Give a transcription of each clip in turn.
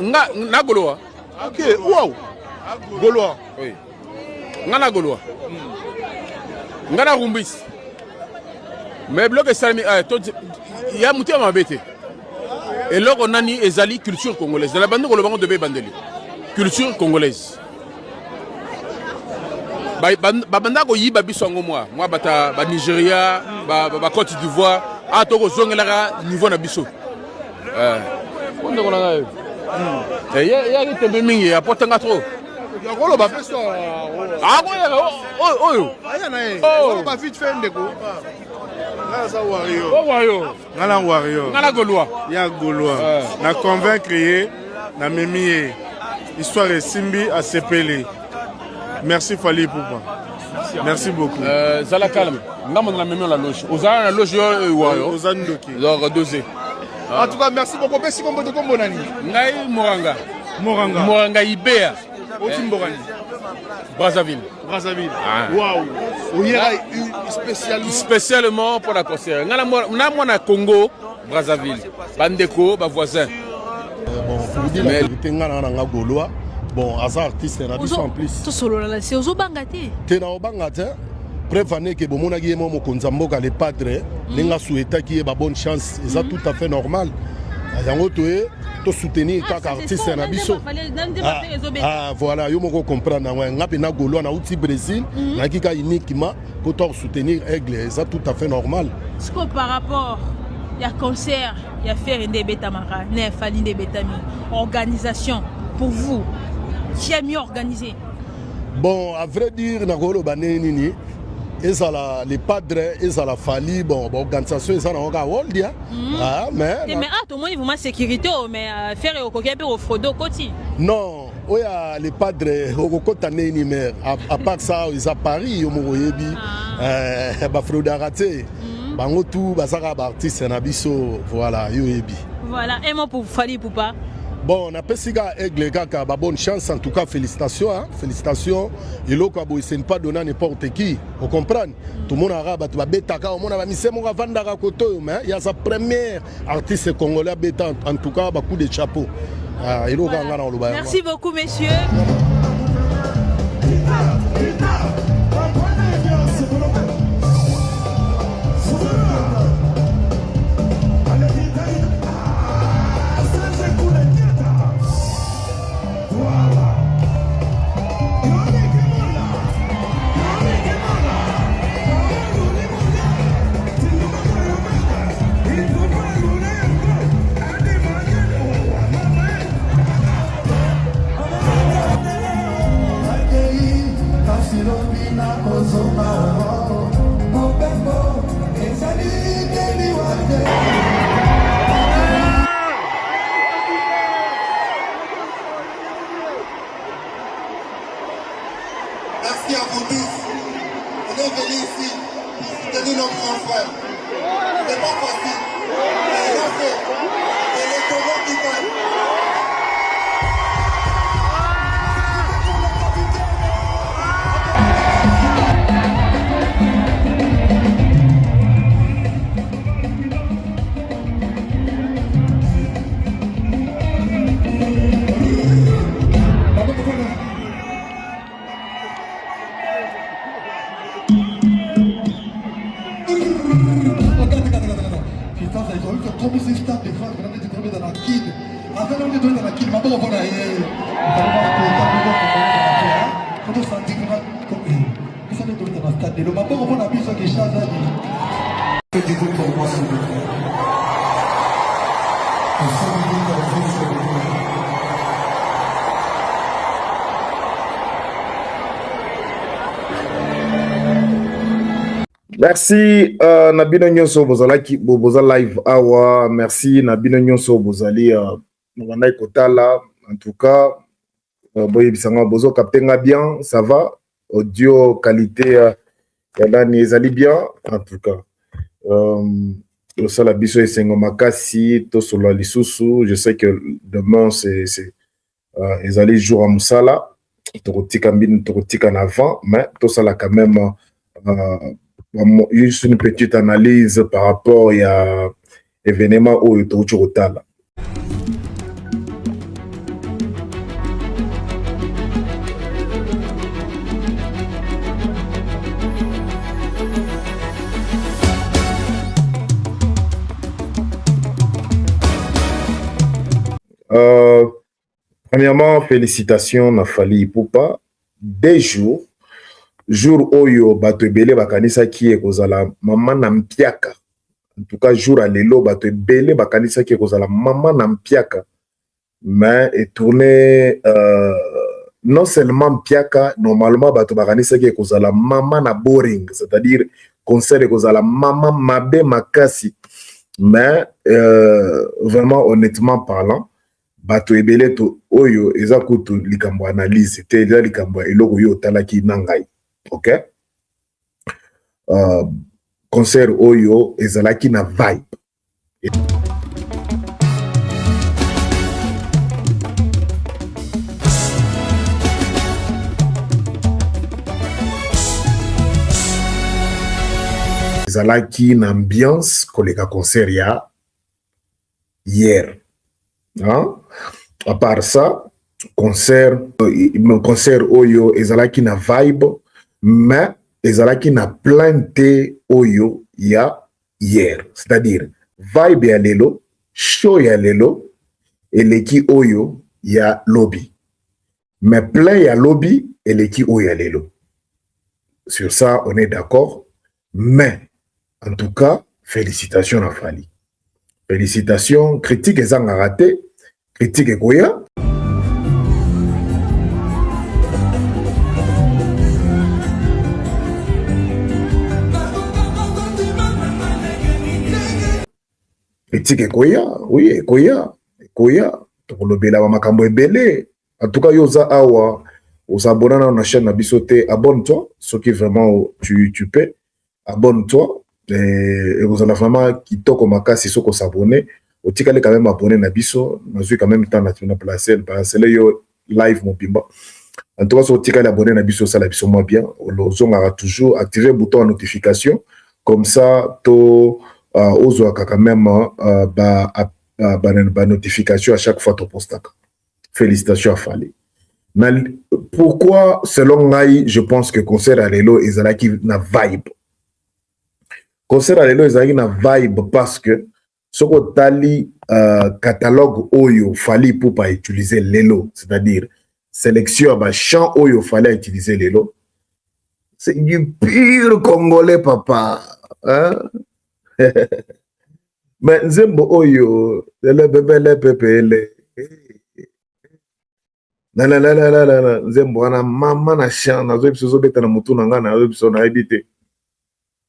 na Gaulois. Ok, wow. Gaulois. Oui. Na Gaulois. Na Rumbis. Mais bloc salami il y a muté ma bête. Et là on a ni ezali culture congolaise. Dans la bande on devait bandeli. Culture congolaise. Banda ko yiba biso ngo moi bata ba Nigeria, ba Côte d'Ivoire, a to ko zongelaka niveau na biso. On est là. Il y a des thèmes mingi à portanga trop. Il y a quoi ba peso? Ah ouais, oh, ba vite fait ndeko. Là ça wario. Oh wario. Ngala wario. Ngala Gaulois. Ya Gaulois. Na convaincre na memi histoire simbi à sepeli. Merci Fali Poupa. Merci beaucoup. Zala calme. Nous avons même la loge. Aux la loge aux Andoki. Alors dosé. En tout cas, merci beaucoup. Merci beaucoup de Kombonani. Ngai Moranga. Moranga Ibea. Otimborani. Brazzaville. Waouh. Il y a spécialement pour la concert. Nous avons Congo, Brazzaville. Bandeko, voisin. Bon, pour vous dire la vérité, nous avons Gaulois. Bon, hasard artiste en plus. C'est aux Obangate. T'es au Bangate. Prévenez que bon nagi mo konzamboka les padres n'enga souhaita qui est bonne chance et ça tout à fait normal. Yango to soutenir kaka artiste na biso. Ah voilà, yo moko comprendre nga pe na Gaulois na outi Brésil na kika uniquement pour to soutenir Aigle, ça tout à fait normal. Ce que par rapport il y a concert, il y a faire des betamara, ne fali des betami, organisation pour vous. Qui est mieux organisé? Bon, à vrai dire, Nagolo Banenini, les padres, la Fali, bon, l'organisation, ils ont un rôle, mais tout le monde, vous sécurité, mais faire au coquet au Frodo Koti. Non, les padres, au côté mais à part ça, ils ont Paris, au Moroyebi, Frodo Araté, Bango tout, Basara Bartis, Nabiso, voilà, Yoyebi. Voilà, un mot pour Fali Poupa. Bon, on a pas si Aigle Kaka, bonne chance en tout cas, félicitations, hein? Félicitations. Et là, il ne pas donner n'importe qui, vous comprenez? Tout le monde arabe, tout le monde a mis ses mots avant d'arrêter côté, mais il y a sa première artiste congolais bêta en tout cas, beaucoup de chapeaux. Voilà. Merci beaucoup, messieurs. Merci à vous tous. On est venus ici pour soutenir nos grands frères. Ce n'est pas facile. Mais là, c'est les Taureaux qui gagnent. Merci Nabino Nyonso Bozalaki Boboza live awa. Merci Nabino Nyonso Bozali Mwanai Kotala. En tout cas, Boye Bisanga Bozo Kaptenga bien, ça va. Audio qualité Yadani Ezali bien. En tout cas, Sala Biso et Sengo Makasi, Tosolo Lisusu. Je sais que demain c'est Ezali jour à Moussala. Torotika Mbin, Torotika en avant, mais Tosala quand même. Juste une petite analyse par rapport à l'événement où il est au Premièrement, félicitations na Fally Ipupa. Des jours, jour oyo bato ebele bakanisa ki ekozala mama na mpiaka. En tout cas, jour à lelo bato ebele bakanisa ki ekozala mama na mpiaka. Mais est tourné non seulement mpiaka, normalement bato bakanisa ki ekozala mama na boring, c'est-à-dire concert ekozala mama mabe makasi. Mais vraiment honnêtement parlant, bato ebele to oyo eza kutu likambo analyse te eza likambo eloko yo talaki nangai. OK? Concert oyo ezalaki na vibe. Ezalaki na ambiance koleka concert ya hier. Hein? À part ça, concert oyo ezalaki na vibe, mais ezalaki na planté oyo ya hier. C'est-à-dire, vibe ya lelo, show ya lelo, eleki oyo ya lobby. Mais plein ya lobby, eleki oyo ya lelo. Sur ça, on est d'accord. Mais, en tout cas, félicitations à Fally. Félicitations. Critique et zanga raté. Critique et Goya. Critique et Goya. Oui, Goya. Goya. Tokolobela ba makambo ebele. En tout cas, yoza awa. Aux abonnés dans la chaîne Nabisote, abonne-toi. Ce qui vraiment tu peux. Abonne-toi. Et vous en avez vraiment qui toque au maca si vous s'abonner. Au tika quand même abonné Nabiso. Nous quand même temps na placer parce que yo live mon bimba. En tout cas, si vous tika abonné Nabiso, ça Nabiso moi bien. On aura toujours activé le bouton de notification. Comme ça, to ozo quand même ba notification à chaque fois tu postes. Félicitations à Fally. Pourquoi, selon Ngai, je pense que concert à Lelo ezalaki na vibe. Concert à Lelo ezalaki na vibe parce que ce que tali catalogue oyo Fally Ipupa utiliser Lelo, c'est-à-dire sélection à chant oyo Fally utiliser Lelo, c'est du pur congolais papa. Hein? Mais Nzembo oyo le bébé le pépé le la Nzembo wana mama na chant na zo biso beta na mutu na nga na zo biso na ebité.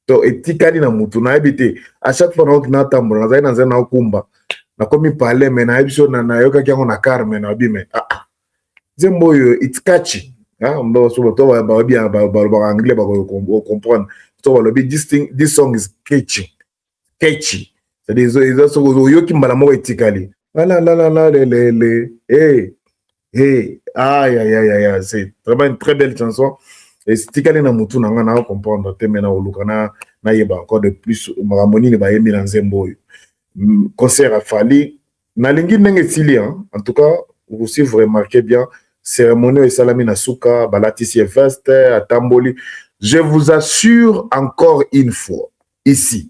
To etikali na mutu na ebité. À chaque fois na tambour na zaina nzena okumba. Na komi parler mais na ebiso na yoka kyango na karme na bime. Nzembo yo it's catchy. Ah mbo so to ba bien ba anglais ba comprendre. So this song is catchy. Catchy. C'est-à-dire so yoki mbala mo etikali. La le. Hey, aïe, c'est vraiment une très belle chanson. Et si tu as mutu na ngana comprendre te mena olukana na yeba encore de plus maramoni ne ba yemi na Nzembo. Concert à Fally na lingi ndenge sili hein. En tout cas, vous aussi vous remarquez bien cérémonie et salami na suka balatisi veste à Tamboli. Je vous assure encore une fois ici.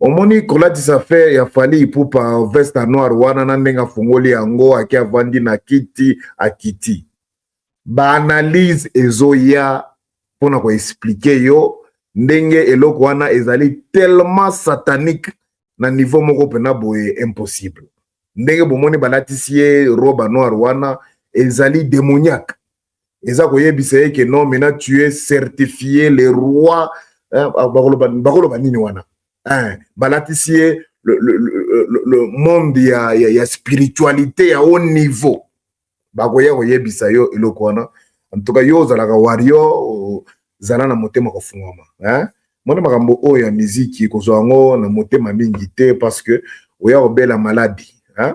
Au moni kolati sa fait ya Fally Ipupa veste noir wana na ndenga fungoli yango aki avandi na kiti akiti. Ba analyse ezoya pona ko expliquer yo ndenge eloko wana ezali tellement satanique na niveau moko pena boye impossible. Ndenge bomoni balatisie robe noir wana ezali démoniaque. Eza koyebisa ke non maintenant tu es certifié le roi bakolo nini wana. Balatisie le monde ya spiritualité à haut niveau. Bakoya koyebisa yo eloko wana. En tout cas yo zalaka wario zala na motema ko fungama. Mona makambo oyo ya musique kozwa ngo na motema mingi te parce que oya obela maladie, hein?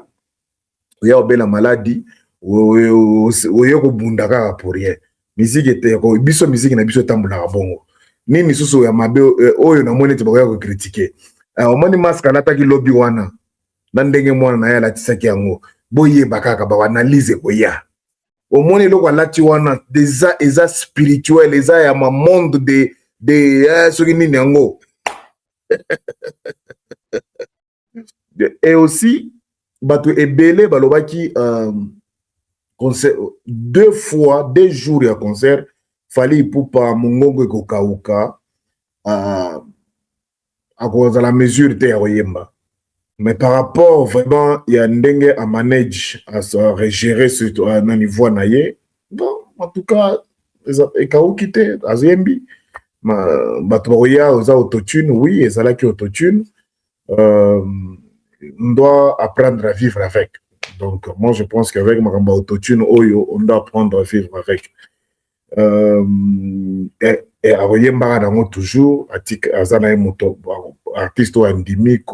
Oya obela maladie oya ko bunda kaka pour rien. Musique était ko biso musique na biso tambula bongo. Nini susu ya mabe oyo na moni te bakoya ko critiquer. Omoni maska nataki lobby wana. Na ndenge mwana na ya latisaki yango. Boye bakaka ba analyse koya. Omoni loko lati wana déjà eza spirituel, eza ya ma monde de soki nini yango. Et aussi bato ebele balobaki concert, 2 fois, 2 jours ya concert, fallait pour pas mongongo kokauka à cause de la mesure de Yemba. Mais par rapport vraiment, il y a ndenge à manage, à se gérer ce niveau naie. Bon, en tout cas, et quand vous quittez, à Zembi, Batoya aux autotune, oui, et ça là qui autotune, on doit apprendre à vivre avec. Donc, moi, je pense qu'avec Maramba autotune, on doit apprendre à vivre avec. Et à Oyemba, toujours, artiste ou endémique,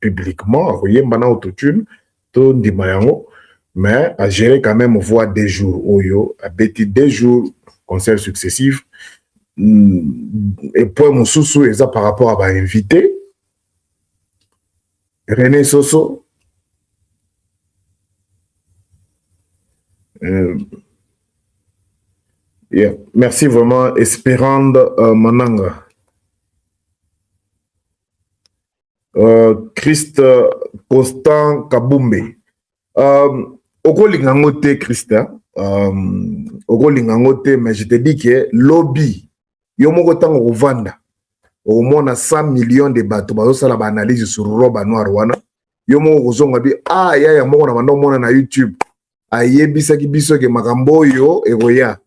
publiquement, Oyemba autotune, tout Ndimayango, mais à gérer quand même voix des jours, Oyo, à bêti des jours, concerts successifs, et pour mon sous et ça par rapport à ma invité, René Soso, yeah. Merci vraiment, Espérande Mananga. Christ Constant Kabumbe. Oko lingangote Christa. Oko lingangote, mais je te dis que lobby, yomoko tango kovanda. Au moins 100 millions de bateaux, bazo la analyse sur roba noir wana. Yomoko kozonga bi ya moko na bando mona na YouTube. Ayebisa ki biso ke makambo yo egoya.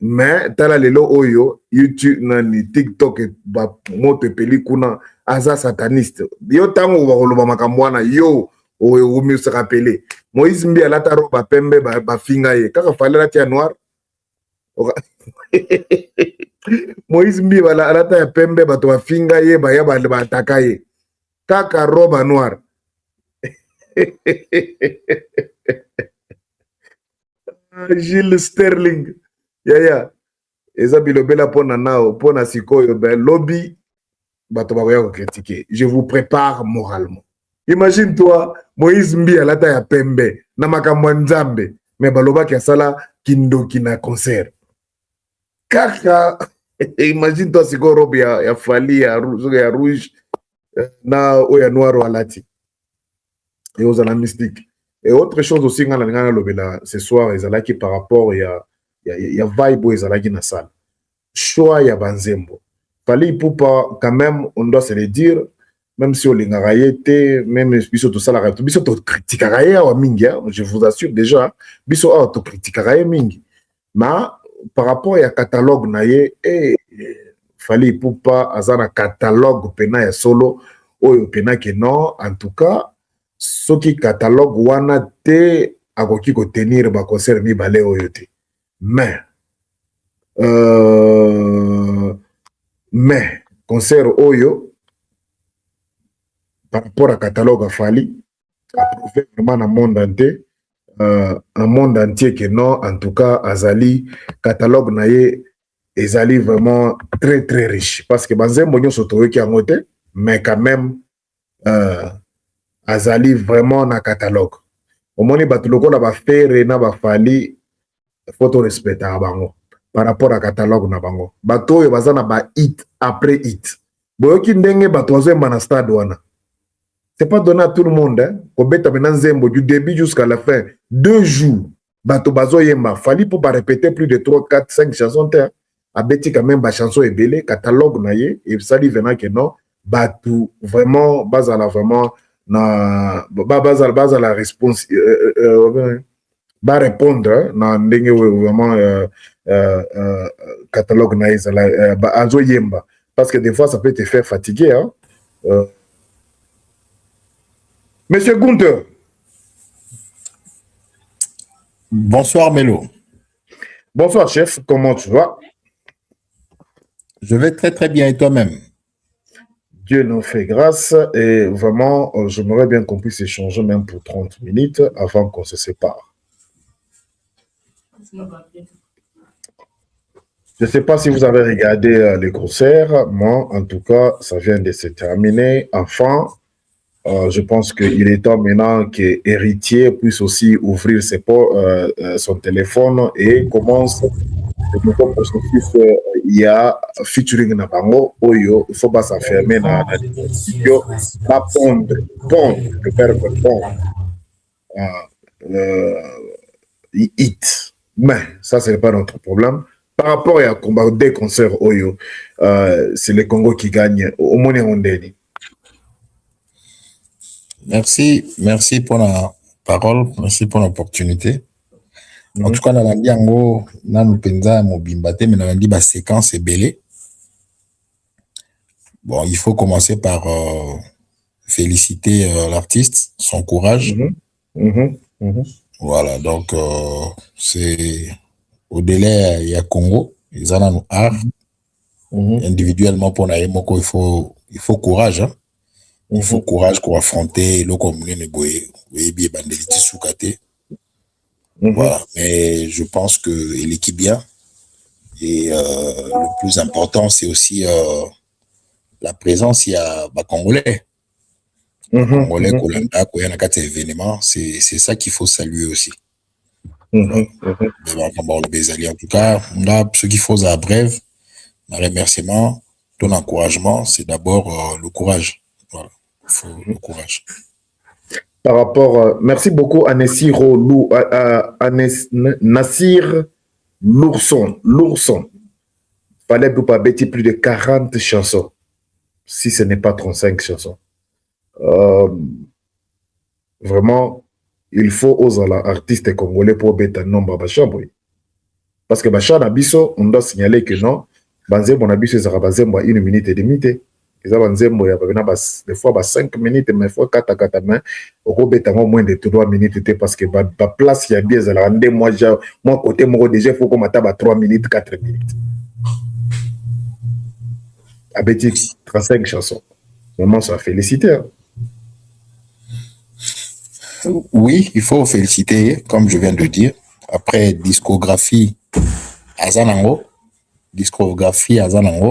Mais tala lelo oyo YouTube nani TikTok ba moto peli kuna aza sataniste. Yo tango ba koloba makambo wana yo o mi se rappeler. Moïse Mbi alata roba pembe ba finga ye. Kaka fale la tia noir. Moïse Mbi alata ya pembe ba to finga ye ba ya ba ataka ye. Kaka roba noir. Gilles Sterling. Ya. Eza bilobela pona nao, pona sikoyo, ben lobby, bato bakoya critiquer. Je vous prépare moralement. Imagine-toi, Moïse Mbi alata ya pembe, na makambo nzambe, mais baloba ki asala kindo kina concert. Kaka, imagine-toi sikoyo robe ya fali, ya rouge, na oya noir ou alati. Et aux la mystique. Et autre chose aussi, ce soir, qui par rapport, il y a vibe où ils na salle. Choix, il y a Banzembo. Fallait pour pas, quand même, on doit se le dire, même si on l'a été, même si tout ça, la biso to critique je vous assure déjà, biso to critique mingi. Mais par rapport à catalogue naie, fallait pour pas azana catalogue pena ya solo, ou pena que non, en tout cas, ce qui catalogue wana te akoki ko tenir ba concert mi balé oyote. Mais concert oyo par rapport à catalogue a fali approuvé vraiment dans le monde entier que non, en tout cas azali catalogue naie ezali vraiment très très riche parce que banzembo nyo soto ki angote mais quand même azali vraiment na catalogue. Au moins batuloko la ba faire na ba fali faut respecter bango par rapport à catalogue na bango. Bato yo bazana ba hit après hit. Boyoki ndenge bato azemba na stade wana. C'est pas donné à tout le monde hein. Ko beta maintenant zembo du début jusqu'à la fin 2 jours. Bato bazo yemba fali pour pas répéter plus de 3 4 5 chansons terre. A beti quand même ba chanson et belé catalogue na ye et ça dit venant que non bato vraiment bazala vraiment na base la réponse va répondre na ndenge vraiment catalogue na ezala azo yemba parce que des fois ça peut te faire fatiguer hein. Monsieur Gunther. Bonsoir Mélo. Bonsoir chef, comment tu vas? Je vais très très bien et toi-même? Dieu nous fait grâce et vraiment, j'aimerais bien qu'on puisse échanger même pour 30 minutes avant qu'on se sépare. Je ne sais pas si vous avez regardé les concerts. Moi, en tout cas, ça vient de se terminer. Enfin, je pense qu'il est temps maintenant que héritier puisse aussi ouvrir son téléphone et commence le nouveau processus. Il y a featuring na bango oyo il faut pas s'enfermer dans la studio pas pondre le verbe pondre hit. Mais ça, ce n'est pas notre problème. Par rapport à combat des concerts Oyo, c'est le Congo qui gagne au moins Rondeli. Merci pour la parole, merci pour l'opportunité. En tout cas, dans l'andiango, dans le penza mobimbate, mais dans la séquence est belle. Bon, il faut commencer par féliciter l'artiste, son courage. Voilà, donc c'est au délai, il y a Congo, ils en ont art. Individuellement, pour Naïmoko, il faut courage. Hein. Il faut courage pour affronter le communisme et Bandeliti Soukate. Voilà, mais je pense que l'équipe bien. Et le plus important, c'est aussi la présence, il y a Congolais. Congolais, Kolanda, Koyana, quatre événements, c'est ça qu'il faut saluer aussi. En tout cas, là, ce qu'il faut à brève, un remerciement, ton encouragement, c'est d'abord le courage. Voilà, il faut le courage. Par rapport, merci beaucoup à Nassir L'ourson. Fallait pas bêter plus de 40 chansons, si ce n'est pas 35 chansons. Vraiment, il faut aux artistes congolais pour bêter un nombre de chambres. Parce que Bachar Nabiso, on doit signaler que non, Banzembo Nabiso, c'est une minute et demie. Ils ont des fois 5 minutes, mais des fois 4 à 4 mains. Au moins de 3 minutes parce que la place, il y a bien, moi, côté, moi, déjà, il faut qu'on m'attende à 3 minutes, 4 minutes. Avec 35 chansons. Vraiment, ça va féliciter. Hein. Oui, il faut féliciter, comme je viens de dire. Après, discographie Azanango,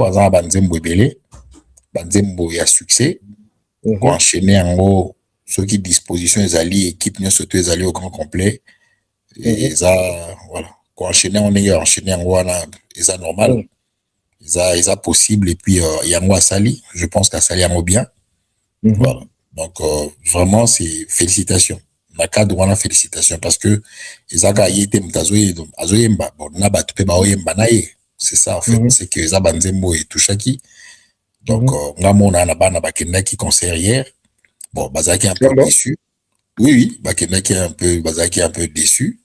Azana Banzembo Ebele, Banzembo y a succès. Pour enchaîner en gros, ceux qui disposition les alliés, équipe nous surtout les alliés au grand complet. Et ça, voilà. Pour enchaîner, on est enchaîné en gros, ça normal. Ça possible. Et puis, il y a moi Sali. Je pense qu'à Sali a bien. Voilà. Donc, vraiment, c'est félicitations. Na cadre, on a félicitations parce que Ezaka y était azoyemba. Bon, na ba tupe ba oyemba na ye. C'est ça, en fait. C'est que Eza Banzembo et Touchaki. Donc, on a bana bakendaki concert hier. Bon, Bazaki un peu déçu. Oui, bakendaki Bazaki un peu déçu.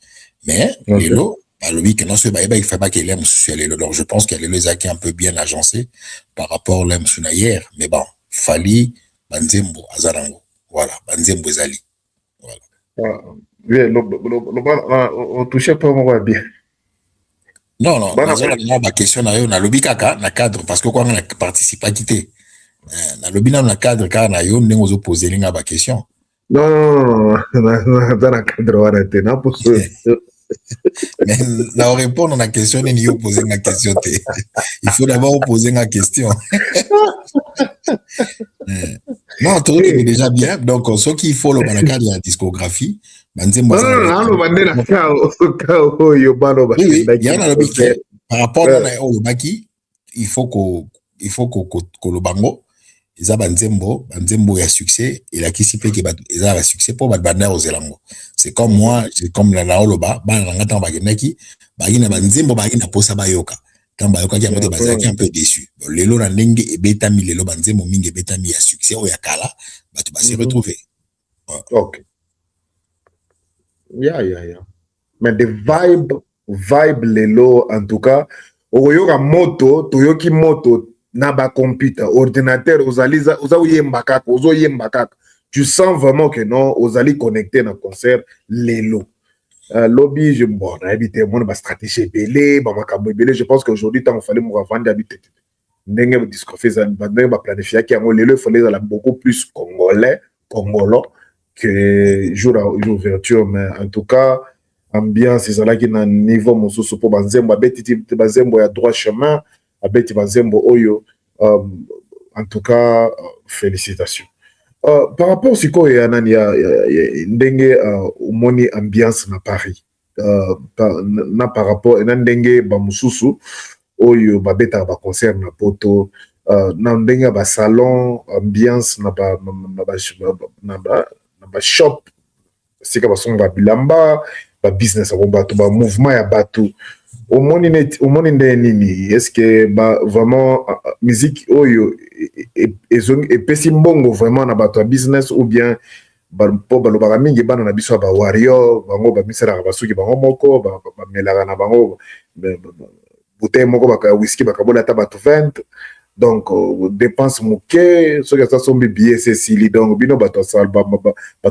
Mais, Lelo, lui, que non, il fait pas qu'il aime sur Lelo. Donc, je pense que Lelo Zaki un peu bien agencé par rapport à l'aime hier. Mais bon, Fali, Banzembo, Azarango. Voilà, Banzembo Zali. Voilà. Oui, on touchait pas moi bien. Non, la question on a lobby kaka na cadre parce que quand on a participé à quitter na lobby na cadre car na yo ndenge ozo poser linga ba question. Non, dans la cadre on a tena pour mais na répondre à la question ni yo poser la question. Il faut d'abord poser la question. Non, tout est déjà bien. Donc, ce qu'il faut le cadre de la discographie, par rapport au Baki, il faut que le bango, ils ont Banzembo a succès, et la qui s'y fait qu'ils ont succès pour Badbanda aux Elango. C'est comme moi, c'est comme la Naoloba, Banangatan Bagenaki, Bagina Banzembo, Bagina Posa Bayoka. Quand Bayoka qui a été Bazaki un peu déçu. Lelo Nandenge et Betami, Lelo Banzembo Ming et Betami a succès au Yakala, tu vas se retrouver. Ok. Yeah. Mais des vibe Lelo, en tout cas, Oyoka moto, Toyoki moto, Naba computer, ordinateur, tu sens vraiment que non, Ozali connecté dans le concert Lelo. Lobby, je bon, habité mon stratégie belé, je pense qu'aujourd'hui, tant il fallait me revendre d'habiter. N'engagez discours planifier qui a Lelo, il fallait beaucoup plus congolais que jour ouverture, mais en tout cas, ambiance, c'est là qui est un niveau mon pour Banzembo, Banzembo a droit chemin, Abeti Banzembo Oyo, en tout cas, félicitations. Par rapport au Siko et Anania, ndenge umoni ambiance na Paris, na par rapport à ndenge bamususu Oyo babeta ba concert na poto, na ndenge ba salon ambiance na ba shop sika basonga bilamba ba business ya bato ba mouvement ya bato omoni nde nini est-ce que vraiment musique oyo epesi mbongo vraiment na bato ya business ou bien po balobaka mingi bana na biso ya ba warrior bango bamisalaka basuki bango moko bamelaka na bango bouteille moko baka whisky bakabola ata bato 20 donc dépense moke soki asa sombi billet esili donc bino bato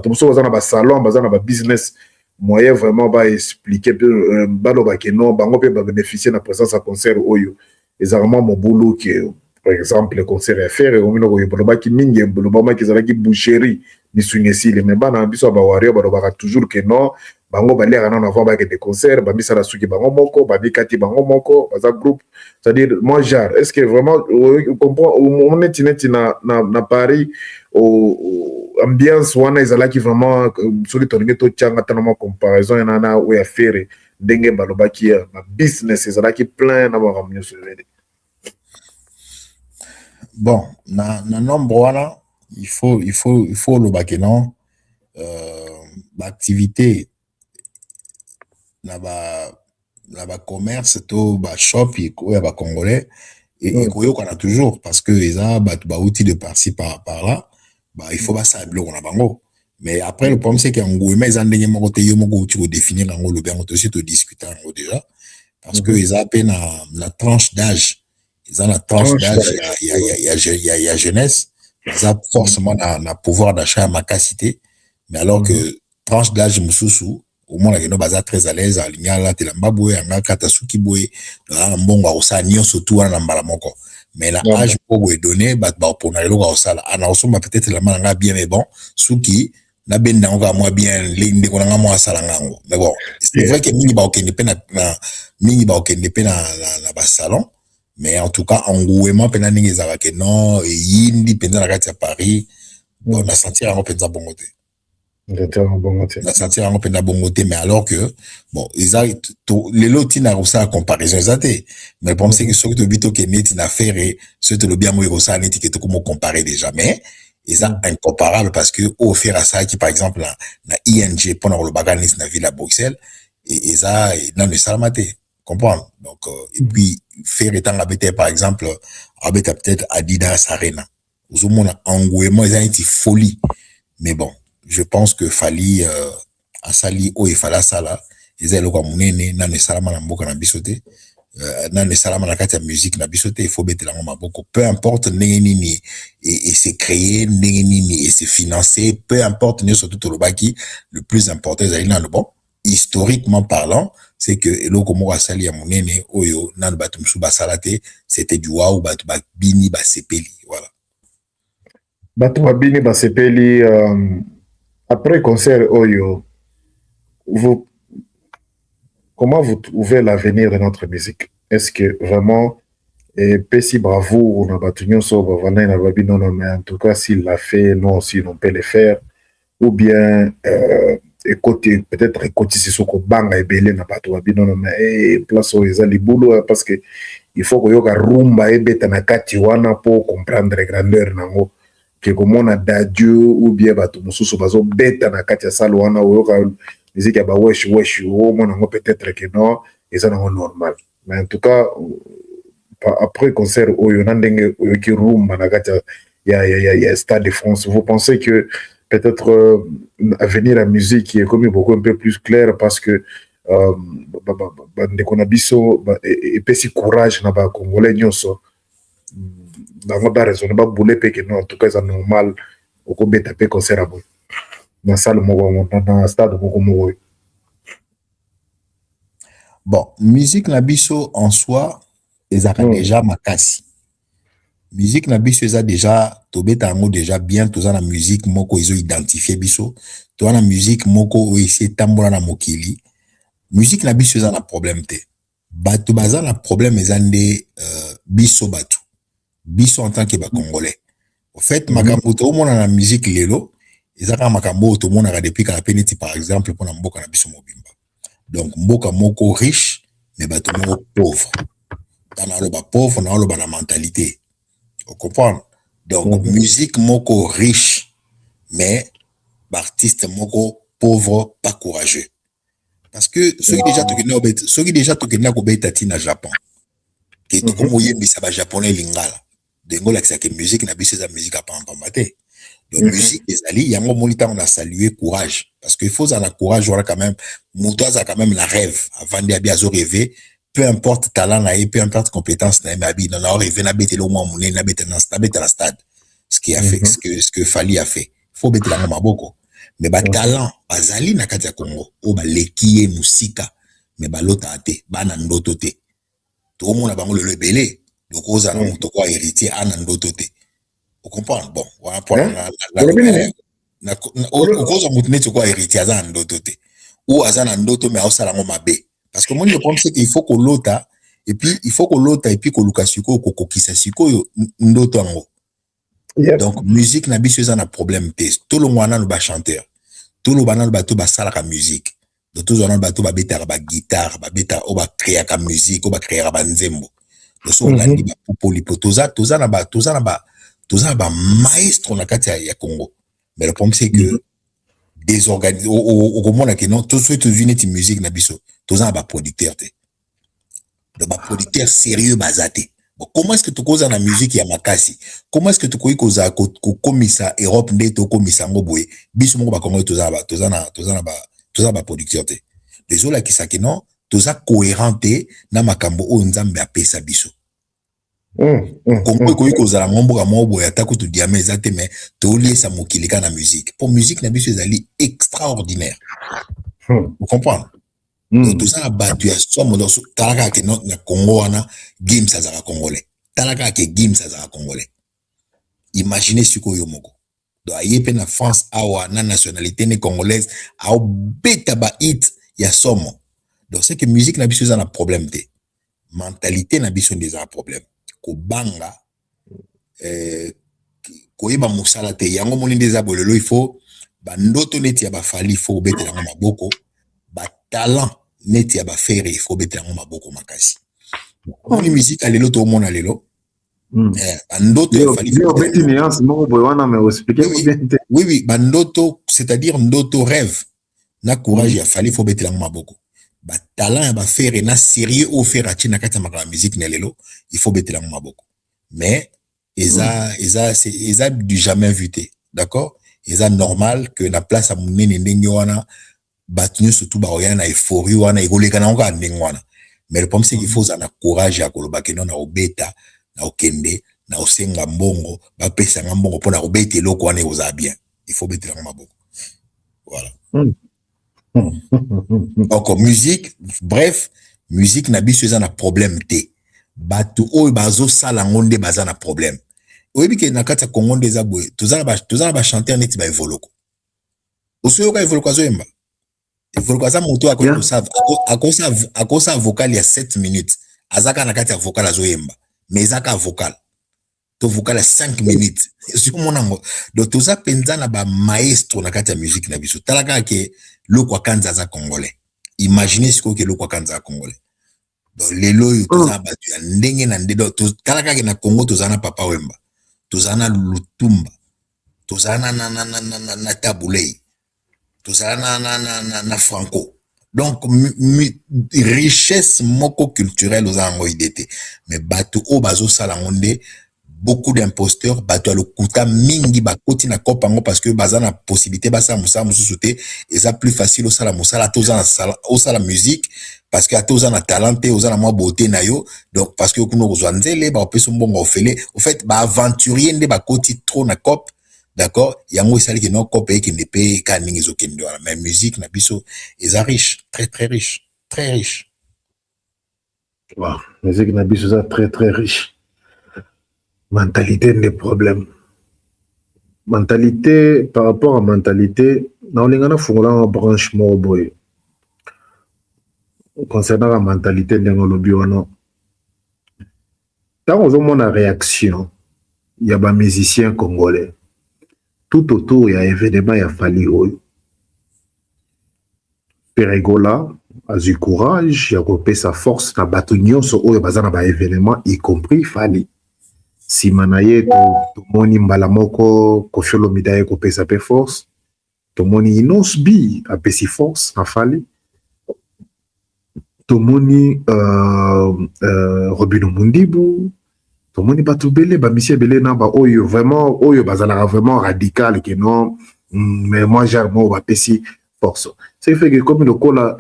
mosusu baza na basalon baza na babusiness moyen vraiment baexplike mpe balobake non bango mpe babénéficie na présence ya concert oyo ezalaka mwa mobulu ke par exemple concert ya fere ominoko oyo balobaki mingi balobamaki ezalaki boucherie misuni esili mais bana na biso ya bawario balobaka toujours ke non bango baliaka nano avant bakende concert bamisala suki bango moko babikati bango moko baza groupe c'est-à-dire moi genre est-ce que vraiment neti na Paris ambiance wana ezalaki vraiment soki tolingi totyanga tana mwa comparaison yanana oyo ya fere ndenge balobaki na business ezalaki plein na makambo nyonso ebele. Bon, na nombre wana il faut lobake non activité na ba commerce to ba shop ya ba congolais et koyokana toujours parce que eza ba outils de par-ci par-là il faut ça biloko na bango mais après le problème c'est que ngouema eza ndenge moko te yo moko tu définir ngo le bien aussi to discuter ngo déjà parce que eza pe na tranche d'âge ils ont la tranche d'âge il y a jeunesse ils ont forcément na pouvoir d'achat ma capacité mais alors que tranche d'âge mususu au moins la baza très à l'aise alignala telamba boye anga katasuki boye na mbongo osa nyonso tout wana mbala moko mais la âge pour donner ba pona lo ka osala ana osoma peut-être la malanga bien mais bon suki na benda ngo moi bien linde ko nga moi sala ngango mais bon c'est vrai que mingi ba okende pe na ba salon mais en tout cas engouement pena ningi ezaka ke non yindi penza na kati ya Paris bon na sentir en penza bongote na sentir en penza bongote mais alors que bon ils les lotis na rosa comparaison exacte mais le problème c'est que ceux qui bito ke net na faire ceux te le bien mo rosa net que to comment comparer déjà mais ils sont incomparables parce que au faire à ça qui par exemple na ING pendant le baganis na ville à Bruxelles et ça dans le salamate comprendre donc et puis faire étant habité par exemple habiter peut-être Adidas Arena aux hommes engouement ils ont été folie mais bon je pense que fali à sali o il fallait ça là ils ont le quoi munene na ne salama na mboka na bisote na ne salama na kati ya musique na bisote il faut mettre la main beaucoup peu importe nini et c'est créé nini et c'est financé peu importe ne surtout le baki le plus important c'est là le bon historiquement parlant c'est que eloko moko asali ya munene oyo nanu bato musu basalate c'était du waouh bato bini basepeli voilà bato babini basepeli après concert oyo comment vous trouvez l'avenir de notre musique est-ce que vraiment pesi bravo on a bato nyonso bavanda na babi non mais en tout cas s'il l'a fait non aussi on peut le faire ou bien écoutez peut-être écoutez si soko banga ebele na bato babino mais place oyo eza libulu parce que il faut koyoka rumba ebeta na kati wana pour comprendre grandeur nango ke komona dadio ou bien bato mosusu bazo beta na kati ya salle wana oyoka musique ya ba wesh o mona ngo peut-être que non eza nango normal mais en tout cas après concert oyo na ndenge oyoki rumba na kati ya Stade de France vous pensez que peut-être avenir la musique qui est comme beaucoup un peu plus clair parce que ndeko na biso epesi courage na ba congolais nyonso bango ba raisonner ba boule pe que non en tout cas c'est normal okobeta pe concert abo na salle moko na stade moko bon musique na biso en soi ezaka déjà makasi musique na biso eza déjà tobeta yango déjà bien toza na musique moko ezo identifier biso toza na musique moko oyo esi etambola na mokili musique na biso eza na problème te bato baza na problème eza nde biso bato biso en tant que bacongolais au fait makambo toomona na musique lelo eza kaka makambo oyo tomonaka depuis kala pe neti par exemple mpona mboka na biso mobimba donc mboka moko riche mais bato moko pauvre tana aloba pauvre na aloba na mentalité on comprend donc musique moko riche mais artiste moko pauvres, pas courageux. Parce que ceux qui déjà tokenna kobeta tina Japon, qui to comme yembi ça va japonais lingala. De ngola que musique na biso za musique à pampamate. Donc musique des alliés, yango monita on a salué courage parce qu'il faut avoir courage voilà quand même. Moutoise a quand même la rêve avant de bien rêver. Peu importe talent là et peu importe compétence na mais non na rêver na bete le moins mouné na bete na stade. Ce qui a fait ce que Fali a fait. Faut bete la maboko. Mais ba talent bazali na kati ya Congo o ba lekiye musika mais ba lota ate ba na ndoto te to mona bango le belé donc oza na moto kwa héritier ana ndoto te vous comprenez bon voilà pour na oza moto neti kwa héritier aza na ndoto te ou aza na ndoto mais osala ngo mabe parce que moi le problème c'est qu'il faut ko lota et puis il faut ko lota et puis ko luka siko ko kokisa siko ndoto ango. Donc musique na biso eza na problème te tout le monde na ba chanteur tout le banal bateau ba sala ka musique de tous on bateau ba beta ba guitare ba beta o ba créer ka musique o ba créer ba nzembo le son la ni ba popo toza na ba maestro na kati ya Congo mais le problème c'est que désorganisé au comment que non tout ce que tu une musique na biso toza ba producteur te de ba producteur sérieux bazate. Bon, comment est-ce que tu causes la musique ya makasi? Comment est-ce que tu causes komisa Europe ndeto komisa ngoboye? Biso mo ba kongo toza ba producteur te. Désolé ki saki non, toza cohérente na makambo o nzambe apesa biso. Kongo ko cause la ngombo ka moboye atako to diameza te mais to liesa mokilika na musique. Pour musique na biso ezali extraordinaire. Vous comprenez? Tout ça, la battu à somme dans talaka ke na Congo wana game ça zara congolais. Talaka ke game ça zara congolais. Imaginez ce ko yo moko. Do ayepe na France awa na nationalité ne congolaise a beta ba hit ya somme. Donc c'est que musique na biso za na problème te. Mentalité na biso déjà un problème. Ko banga ko yeba musala te yango moni déjà bolelo il faut ba ndoto neti ya ba fali faut beta na maboko ba talent neti ya ba faire il faut beta na maboko makasi. Pour musique alelo to mona lelo ndoto ya fali oui bandoto c'est-à-dire ndoto rêve na courage ya fali faut beta na maboko ba talent ya ba faire na sérieux au faire a tina kata makala musique na lelo il faut beta na maboko mais eza du jamais vu te d'accord eza normal que na place a munene ndenge wana battu surtout ba oyana euphorie wana egoleka na ngo ndenge wana mais le problème c'est qu'il faut na courage ya koloba ke non na obeta na okende na osenga mbongo ba pesa mbongo pona obeta eloko wana oza bien il faut beta na maboko voilà. Donc musique bref musique na biso eza na problème te batu oyo bazo sala ngonde baza na problème oyebi ke na kati ya Congo ndeza boye tozana ba chanteur neti ba evoloko osoyo ka evoloko azoyemba evoloko aza moto akosa vocal ya 7 minutes azaka na kati ya vocal azoyemba mais ezaka vocal to vocal ya 5 minutes sur monango donc toza penza na ba maestro na kati ya musique na biso talaka ke lokwa kanza za congolais imaginez ce que lokwa kanza congolais donc lelo yo toza batu ya ndenge na ndenge talaka ke na Congo toza na Papa Wemba toza na Lutumba toza na Tabulei toza na Franco donc richesse moko culturelle aux ango idete mais batu o bazo sala ngonde beaucoup d'imposteurs batu a lokuta mingi bakoti na kopango parce que bazana possibilité basa musa mususuté et ça plus facile au sala musala toza na sala au sala musique parce que toza na talenté oza na moi beauté na yo donc parce que kuno kozwa nzele ba opeso mbongo ofele au fait ba aventurier nde bakoti trop na cop d'accord yango esali ke no cop e ki ne pe ka ningi zo kendo la même musique na biso eza riche très riche wow musique na biso eza très riche. Mentalité des problèmes. Mentalité, par rapport à mentalité, dans les gens font la branche boy. Concernant la mentalité de l'Olobiano, quand on a une réaction, il y a des musiciens congolais. Tout autour, il y a un événement, il y a fallu. Pérégola a du courage, il a coupé sa force, il a battu il y a un événement, y compris Fali. Si manaye to moni mbala moko Koffi Olomide ko pesa pe force tomoni Inosbi apesi force na Fali, tomoni Robino Mundibu, tomoni bato bele ba misie bele na ba oyo vraiment oyo bazalaka vraiment radical que non, mais moi j'aime bapesi force. C'est fait que comme le cola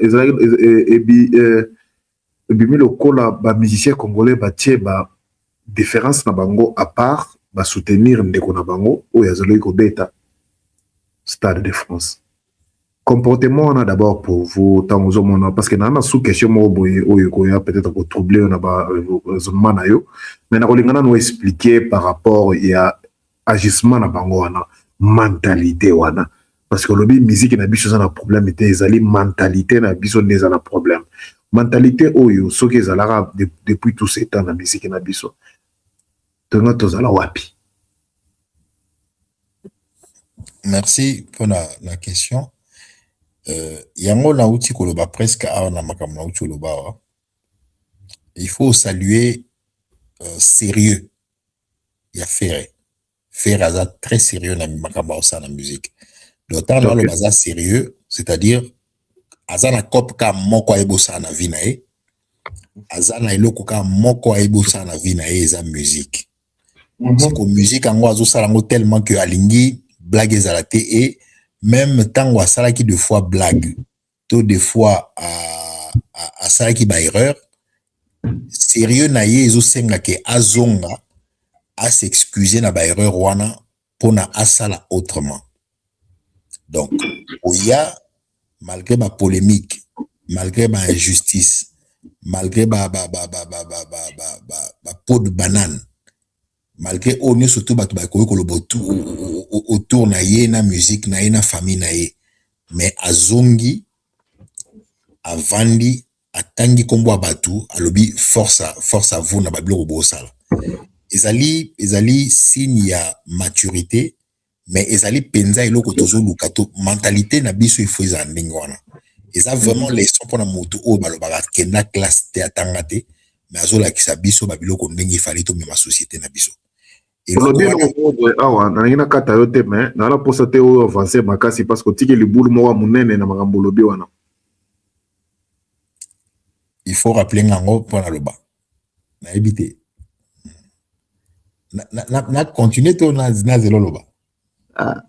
ebimi le cola ba musicien congolais batie ba différence na bango à part ba soutenir ndeko na bango oyo azali ko beta Stade de France. Comportement on a d'abord pour vous tant aux hommes parce que dans la sous-question moi oyo peut-être pour troubler on a ba raisonnement na yo mais na kolingana nous expliquer par rapport il y a agissement na bango wana mentalité wana parce que le musique na biso na problème était ezali mentalité na biso neza na problème mentalité oyo soki ezalaka depuis tout ces temps na musique na biso tonga tozala wapi. Merci pour la question. Yango na uti koloba presque a na makambo na uti koloba. Il faut saluer sérieux. Il y a faire. Faire aza très sérieux na makambo sa na musique. D'autant dans le baza sérieux, c'est-à-dire aza na kop ka moko ebosa na vie na e. Aza na eloko ka moko ebosa na vie na e eza musique. C'est que musique ango azo salango tellement que alingi blague ezalate et même tango asalaki deux fois blague to deux fois asalaki ba erreur sérieux na ye ezo senga ke azonga a s'excuser na ba erreur wana pona asala autrement. Donc oya malgré ma polémique, malgré ma injustice, malgré ba peau de banane, malgré on surtout bato ba koyo kolobo autour na ye na musique na ye na famille na ye mais azongi avandi atangi kombo abatu alobi force à vous na babilo bosala ezali signe ya maturité mais ezali penza eloko tozo lukato mentalité na biso ifo eza ndenge wana eza vraiment leçon pona moto o balobaka kena classe te atanga te mais azola kisa biso babiloko ndenge ifali to mema société na biso. Olobi awa na kata yo te mais na la posa te o avancer makasi parce que tiki libulu mo munene na makambo lobi wana. Il faut rappeler ngango pona loba. Na ebité. Na continuer to na zelo loba. Ah.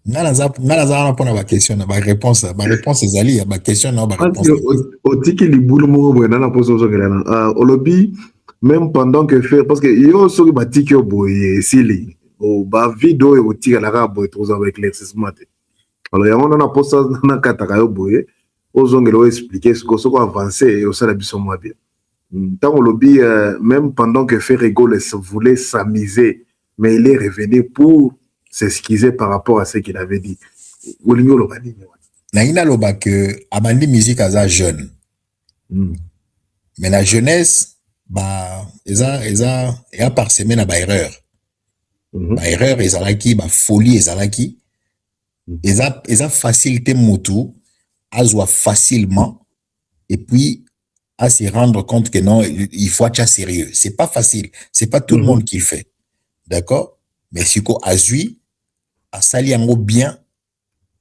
Ngala za na pona ba question na ba réponse ezali ya ba question na ba réponse. O tiki libulu mo bwena na posa zo kelana. Olobi même pendant que faire parce que yo soki batiki yo boye sili o ba video yo tika la ka boye trop avec l'éclaircissement. Alors yango na posa na kataka yo boye ozongelo expliquer ce que soko avancer au sala biso moi bien. Tant on lobby même pendant que Ferrego voulait s'amuser mais il est revenu pour s'excuser par rapport à ce qu'il avait dit. Olingo lobani. Na ina loba que abandi musique aza jeune. Mais la jeunesse ba eza par semaine ba erreur. Ba erreur ezalaki ba folie ezalaki. Eza facilité motu azwa facilement et puis à se rendre compte que non il faut être sérieux. C'est pas facile, c'est pas tout le monde qui le fait. D'accord? Mais si ko azui a sali yango bien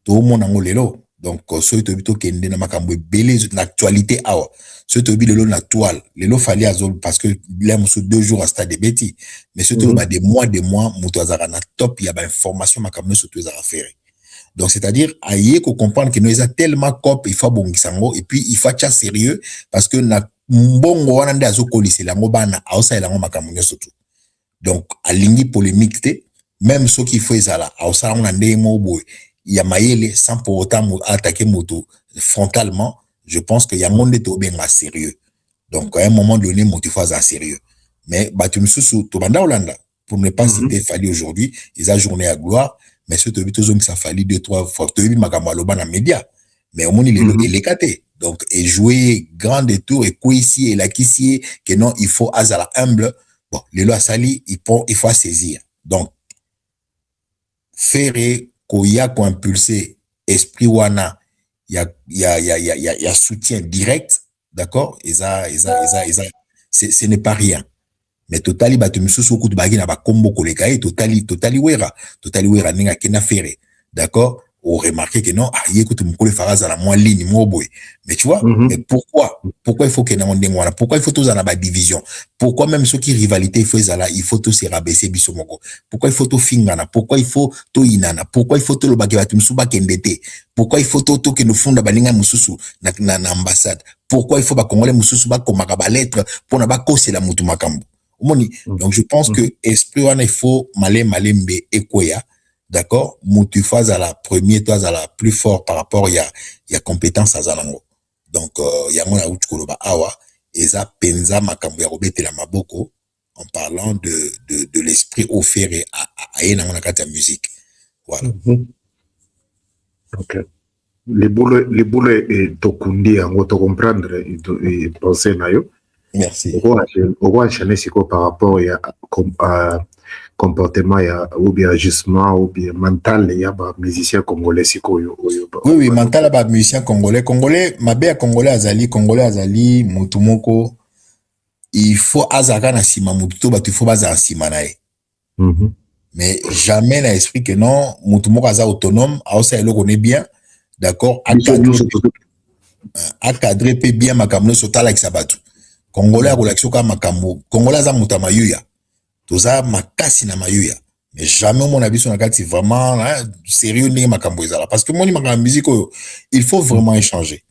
tout le monde yango lelo. Donc so to bito kende na makambo belé l'actualité awa. Ce to bi lelo na toile, lelo fali azol parce que l'aime sur 2 jours à stade de bêtis. Mais surtout des mois moto azara na top, il y a ba information makambo surtout ezara faire. Donc c'est-à-dire aye ko comprendre que nous a tellement cop il faut bongisango et puis il faut être sérieux parce que na mbongo wana nde azokolisi lango bana aosa lango makambo surtout. Donc alingi polémique te même ceux qui faut ezala aosa lango ndé mo boy ya mayele sans pour autant attaquer moto frontalement. Je pense que y a monde to benga sérieux. Donc à un moment donné moto faut être sérieux. Mais batumsusu to banda Holanda pour ne pas citer Fali aujourd'hui, ils a journée à gloire. Mais ce que ça fallu 2-3 fois na média mais au moins il est éclaté donc et jouer grand détour et quoi ici et là qu'ici que non il faut azala humble bon les lois sali il faut saisir donc faire koya ko impulser esprit wana il y a soutien direct d'accord ce n'est pas rien mais totali bato misusu kutu baki na ba kombo koleka e totali wera ninga kena fere, d'accord, on remarqué que non, il écoute mon collègue Faraz à la moins ligne, mais tu vois, mais pourquoi il faut qu'il y ait un pourquoi il faut tous en avoir division, pourquoi même ceux qui rivalité il faut tous se rabaisser bisomoko, pourquoi il faut tout fingana, pourquoi il faut tout inana, pourquoi il faut tout le bagay musuba kendete, pourquoi il faut tout que nous funda balinga mususu na ambassade, pourquoi il faut ba congolais mususu ba komaka ba lettre pour na ba kose la mutu makambo. Donc je pense que esprit wana il faut malembe ekoya. D'accord, mutu phase à la première, toi à la plus fort par rapport il y a compétence à Zalango. Donc il y a mon aout awa et ça penza makambo ya robete la maboko en parlant de l'esprit offert à yena mona kata musique. Voilà. OK. Les boules et tokundi en auto comprendre et penser na yo. Merci. On va enchaîner par rapport à comportement ou bien agissement ou bien mental il y a ba musicien congolais oui mental ba musicien congolais mabe congolais azali mutumoko il faut azaka na sima mutu ba tu faut baza sima na e mais jamais na esprit que non mutumoko aza autonome a ça le connaît bien, d'accord, cadrer pe bien makamno sotala avec sabatu congolais a relaxo ka makambo congolais za mutama yuya toza makasi na mayuya, mais jamais mon avis sur la carte c'est vraiment sérieux ni makambo ezala parce que mon makambo musique il faut vraiment échanger,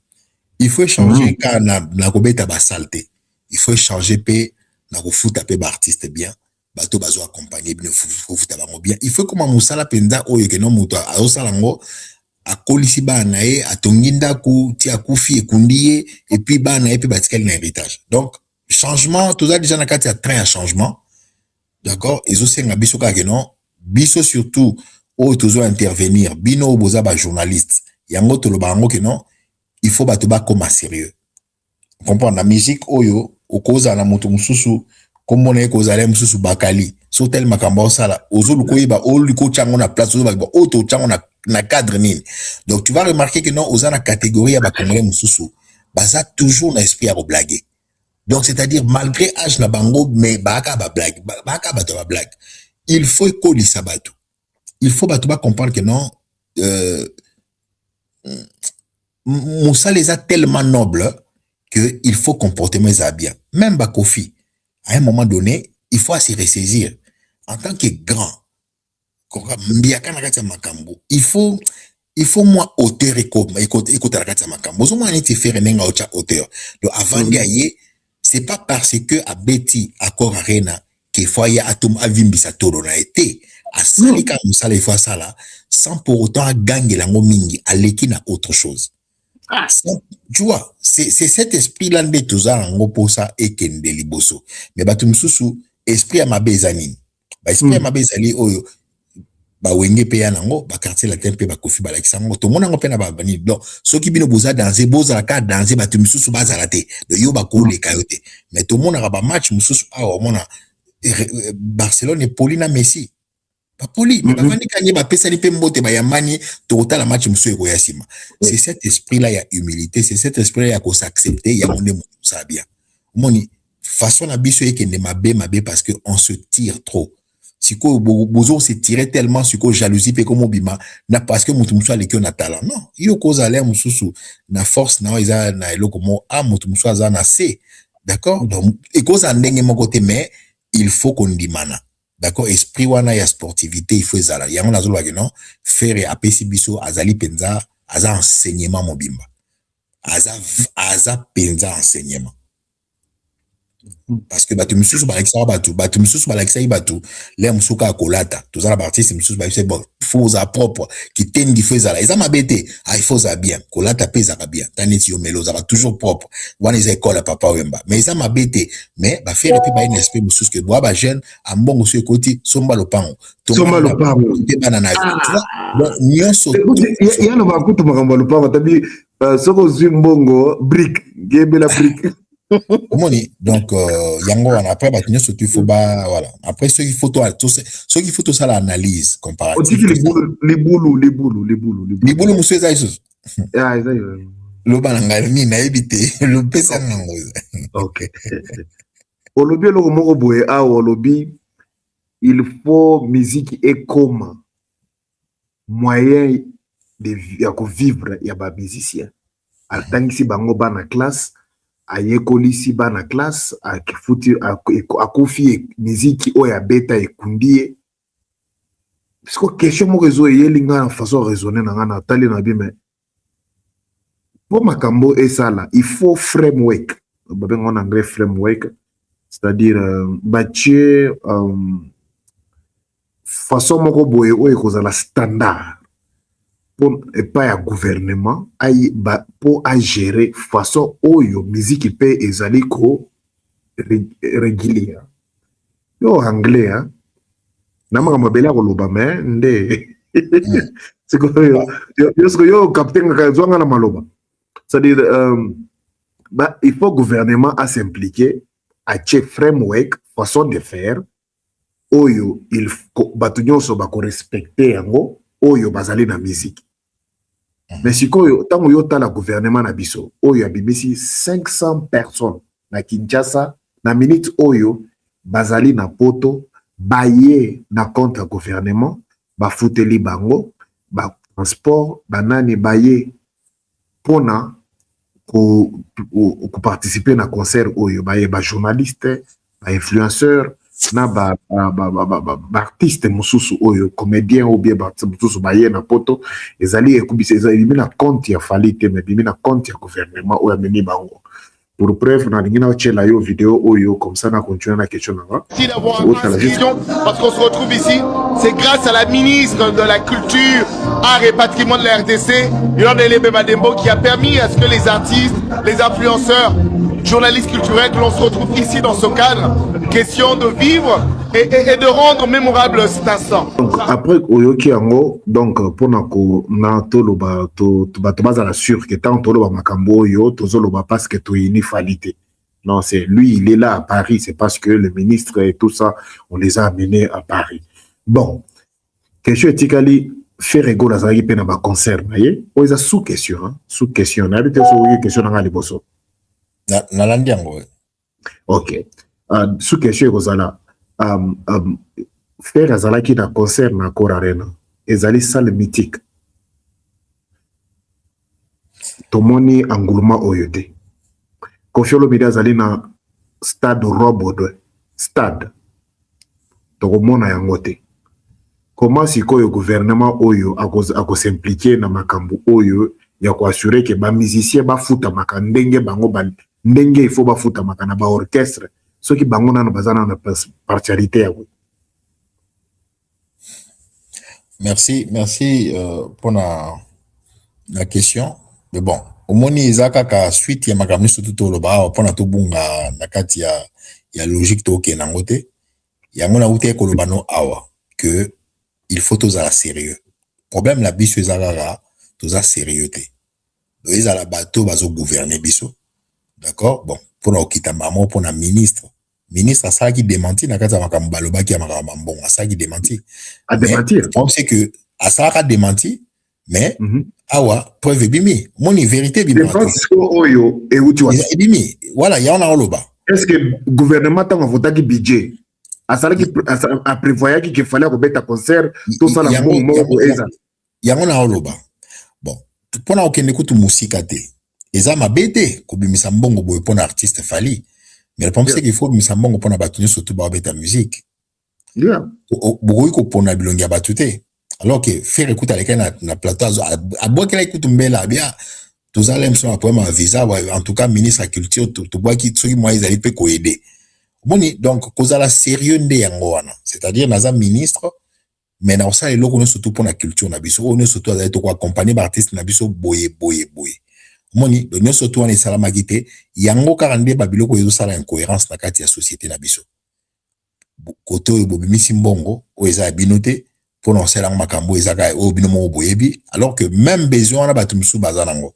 il faut échanger quand na kobeta ba saleté, il faut échanger pe na ko futa pe ba artiste bien bato bazo accompagner bien faut futa ba bien, il faut comment musala penza oyo ke no muto azo salango akolisi ba na e atonginda ku ti akufi ekundiye et puis ba na e pe batikali na héritage. Donc changement toza déjà na carte ya train à changement. D'accord, et aussi nga biso ka non biso surtout o tozo intervenir bino boza ba journaliste yango to lo bango que non il faut bato ba comme sérieux comprendre la musique oyo okoza na moto mususu comme on est kozala mususu bakali so tel makambo sala ozo lukoyeba o liko chango na place ozo ba o to chango na cadre nini. Donc tu vas remarquer que non oza na catégorie ya ba congolais mususu baza toujours na esprit à blaguer. Donc, c'est-à-dire, malgré âge na bango, mais baka ba blague. Il faut coller ça batou. Il faut batou ba comprendre que non, Moussa les a tellement nobles que il faut comporter mes bien. Même Bakofi, à un moment donné, il faut se ressaisir. En tant que grand, il faut moi auteur écoute la kata makambo. Zo moi neti faire nenga auteur. Donc, avant de gagner, c'est pas parce que à Betty à Corarena qu'il faut y atom avimbisa toro na été à salika musala il faut ça là sans pour autant gagner la mingi à l'équina autre chose. Tu vois, c'est cet esprit là de toza ngo posa et kende liboso. Mais batum susu esprit à ma bezanine. Ba esprit à ma bezali oyo ba wenge pe yanango ba quartier la tempe ba kofi ba la kisango to mona ngo pe na ba bani. Donc ceux qui bino boza danser boza ka danser batum susu bazala te. De yo ba ko le kayote. Mais to mona ba match mususu a mona Barcelone et Paulina Messi. Pas poli, mais bavandi kanye ba pesa li pe mbote ba yamani to la match musu eko yasima. C'est cet esprit là, il y a humilité, c'est cet esprit là, il y a qu'on s'accepter, il y a mon démon ça bien. Moni façon na biso eke ne mabe parce que on se tire trop. Si ko bozo se tirer tellement si ko jalousie pe comme bima na parce que mutu musu aleki na talent. Non, yo ko za l'air mususu na force na iza na eloko mo a mutu musu aza na C. D'accord? Donc et cause en ndenge mon côté mais il faut qu'on dimana. D'accord, esprit wana ya sportivité il faut ezala yango nazolo ke non faire apesi biso azali penza aza enseignement mobimba aza penza enseignement parce que batu misusu ba extra batu misusu ba l'extra batu les musuka kolata tous la partie c'est misusu ba c'est bon faut za propre qui tendi faut ezala eza mabete il faut za bien kolata pesa ka bien taneti yo melo za toujours propre wana eza école papa wemba mais eza mabete mais ba faire pe ba une esprit mususu que bois ba jeune a mbongo so ekoti somba lopango te banana tu vois donc nyonso ya no ba kutu makambo lopango tabi soko zimbongo brick gebela brick. Donc yango après bah il faut bah voilà après ceux qui photo ça l'analyse comparative les boulous monsieur Zaïsus le bananga ni na éviter le pesa nango. OK olobi eloko moko boye awa olobi il faut musique ekoma moyen ya kovivre ya bamusicien atangisi bango bana classe ayekolisi bana classe akufi musique oyo abeta ekundi ye parceque question moko ezo eyeli nga na façon raisonner na nga na tali na bime po makambo esala il faut framework babengo en anglais framework c'est-à-dire batie façon moko boye oyo ekozala standard pas ya gouvernement po agérer façon oyo musique mpe ezali ko régulier yo anglais hein na makambo abele akoloba me nde yo kaptenga zwanga na maloba c'est-à-dire il faut gouvernement à s'impliquer atie framework façon de faire oyo bato nyonso bakorespecte yango oyo bazali na musique mais sikoyo ntango yo tala gouvernement na biso oyo abimisi 500 personnes na Kinshasa na minute oyo bazali na poto baye na compte ya gouvernement bafuteli bango transport banani baye pona participer na concert oyo baye journaliste influenceur na artiste mususu oyo comédien ou bien mususu baye na poto ezali ekubisa ezali na compte ya falite mais bimi na compte ya gouvernement oyo ameni bango pour preuve na lingina ochela yo vidéo oyo comme ça na continuer na question nanga parce qu'on se retrouve ici c'est grâce à la ministre de la culture art et patrimoine de la RDC Yolande Madembo qui a permis à ce que les artistes les influenceurs journalistes culturels que l'on se retrouve ici dans ce cadre question de vivre et de rendre mémorable cet instant. Donc après oyoki yango donc pona ko na toloba to bazala sûr que tant toloba makambo yo tozoloba parce que to ini falite. Non, c'est lui il est là à Paris, c'est parce que le ministre et tout ça on les a amenés à Paris. Bon, question etikali faire ego la zaki pe na ba concert na ye, o eza sous question hein, sous question na bité sous question na liboso. Na landi yango. OK. Sous question kozala faire azalaki na concert na Cor Arena ezali salle mythique tomoni engoulement oyo te Koffi Olomide azali na stade Robode stade tokomona yango te comment sikoyo gouvernement oyo akos'impliquer na makambo oyo ya koassurer ke bamusicien bafutamaka ndenge bango ndenge il faut bafutamaka na baorchestre soki bango nano bazana na partialité ya we. Merci pour la question. Mais bon, au moins izaka ka suite ya makamni surtout to loba pour na to bunga na kati ya logique to ke nangote. Ya ngona uté ko loba no awa que il faut tous à sérieux. Problème la biso ezaka tous à sérieux té. Do ezala bato bazo gouverner biso. D'accord? Bon, pour na okita mamo pour na ministre a ça qui démenti na kata makambo baloba ki ya makambo bon a ça qui démenti à démentir on sait que a ça a démenti mais awa preuve bimi mon vérité bimi oyo et où tu vois bimi voilà ya on a oloba est-ce que gouvernement tant vota ki budget a ça qui a prévoyé qu'il fallait remettre concert tout ça la bon eza ya on a oloba bon pour na okende kutu musika te eza mabete ko bimisa mbongo boy pour artiste fali. Mais le problème, c'est qu'il faut que nous sachions qu'on a battu surtout par la musique. Beaucoup de pour na bilongi batute. Alors que faire écouter avec un plateau, à boire qu'elle écoute mbela bien. Tous allez me après ma visa, en tout cas ministre de la culture, tout bois qui ceux qui moi ils allaient peut aider. Bon donc cause la sérieux de yangoana, c'est-à-dire naza ministre, mais na ça les locaux surtout pour la culture na biso, on est surtout à être accompagné par artistes na biso boye. Moni donné surtout en salama gité yango karande babilo ko yosala incohérence na kati ya société na biso côté oyo bobimisi mbongo o eza binoté pour non sala makambo ezaka o binomo boyebi alors que même besoin na batu musu bazanango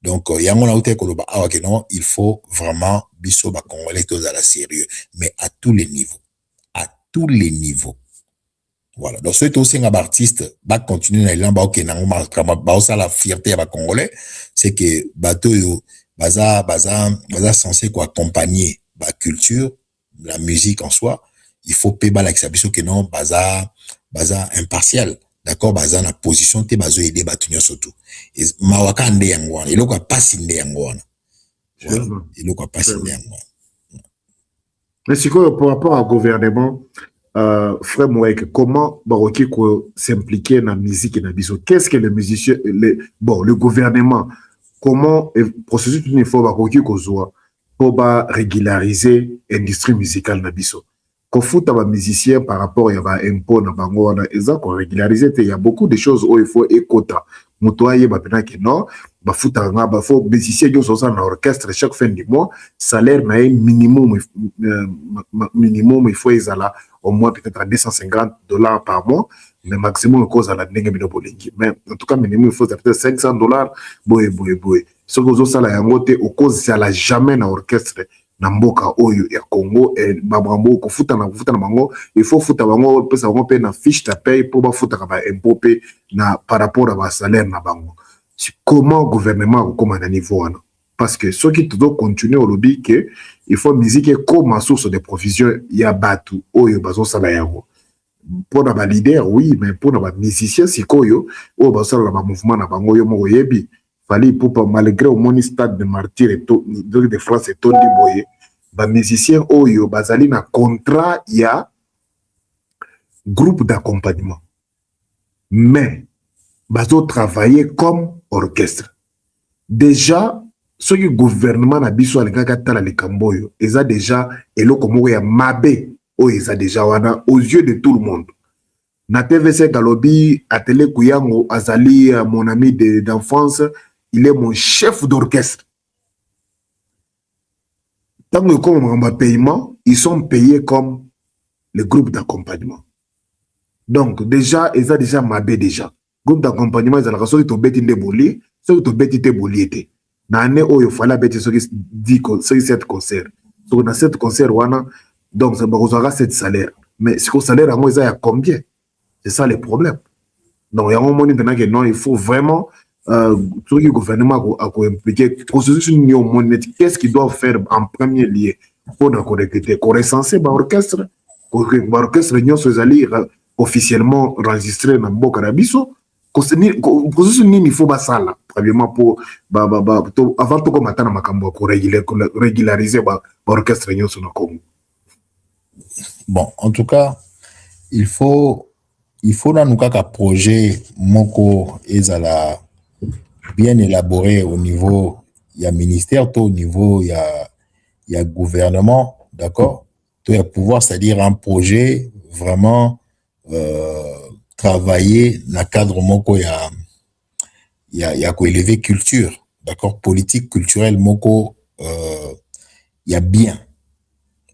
donc yango na uté ko loba awa que non il faut vraiment biso ba congolais tous à la sérieux mais à tous les niveaux voilà donc ceux aussi un artiste va continuer na lamba ok na ba ça la fierté ya ba congolais c'est que bateau yo baza censé quoi accompagner ba culture la musique en soi, il faut payer l'accès que non, baza impartial. D'accord, baza na position te bazo aider batunyo surtout. Et mawaka ande yangwana, il a pas sinde yangwana. Voilà, il a pas sinde yangwana. Mais c'est quoi par rapport au gouvernement, frère Mouek, comment Baroki s'impliquer dans la musique et dans la biso? Qu'est-ce que les musiciens, le gouvernement, comment le processus il faut Baroki pour régulariser l'industrie musicale dans la biso? Qu'on fout à musicien par rapport à l'impôt dans bango, qu'on régulariser, il y a beaucoup de choses où il faut écouter. Motoye bapena que non, bafuta nga bafo musicien qui sont dans l'orchestre chaque fin du mois, salaire na minimum il faut ezala au moins peut-être à $250 par mois, mais maximum cause à la ndenge bino bolingi. Mais en tout cas minimum il faut peut-être $500 boy. Ce que vous sala yango te au cause ça la jamais na orchestre na mboka oyo ya Congo et babambo ko futa na bango, il faut futa bango pesa bango pe na fiche ta paye pour ba futa ka ba impôt pe na par rapport à ba salaire na bango. Comment gouvernement comme à niveau wana? Parce que ceux qui doivent continuer au lobby que il faut musique comme source de provision ya batu oyo bazo sala yango. Pour na ba leader oui, mais pour na ba musicien sikoyo o ba sala ba mouvement na bango yo moko yebi fallait pour malgré au moni stade de martyr et tout de France et tout boye ba musicien oyo bazali na contrat ya groupe d'accompagnement mais bazo travailler comme orchestre déjà ce que gouvernement na biso alingaka tala le kamboyo eza déjà eloko moko ya mabe o eza déjà wana aux yeux de tout le monde. Na TVC Galobi Atelier Kuyango azali mon ami d'enfance, il est mon chef d'orchestre. Tant que comme paiement, ils sont payés comme le groupe d'accompagnement. Donc déjà, ils ont déjà mabé déjà. Groupe d'accompagnement, ils ont la sorte de bêti de boli, ceux qui bêti de boli était. N'année où il fallait bêti ceux qui dit ceux qui cette concert. Donc dans cette concert wana, donc ça vous aura cette salaire. Mais ce salaire à moi ils a combien? C'est ça le problème. Donc il y a un moment maintenant que non, il faut vraiment tout le gouvernement a impliqué. Qu'est-ce qu'ils doivent faire en premier lieu pour recruter, pour recenser l'orchestre, pour que l'orchestre réunion soit officiellement enregistré dans le Carabiso. Il faut ça là, premièrement pour avant tout comme attendre makambo pour régulariser l'orchestre réunion sur le Congo. Bon, en tout cas, il faut dans nous un projet moko ezala bien élaboré au niveau il y a ministère, au niveau il y a gouvernement, d'accord, il y a pouvoir, c'est-à-dire un projet vraiment travailler dans le cadre moko il y a quoi élever culture, d'accord, politique culturelle moko il y a bien,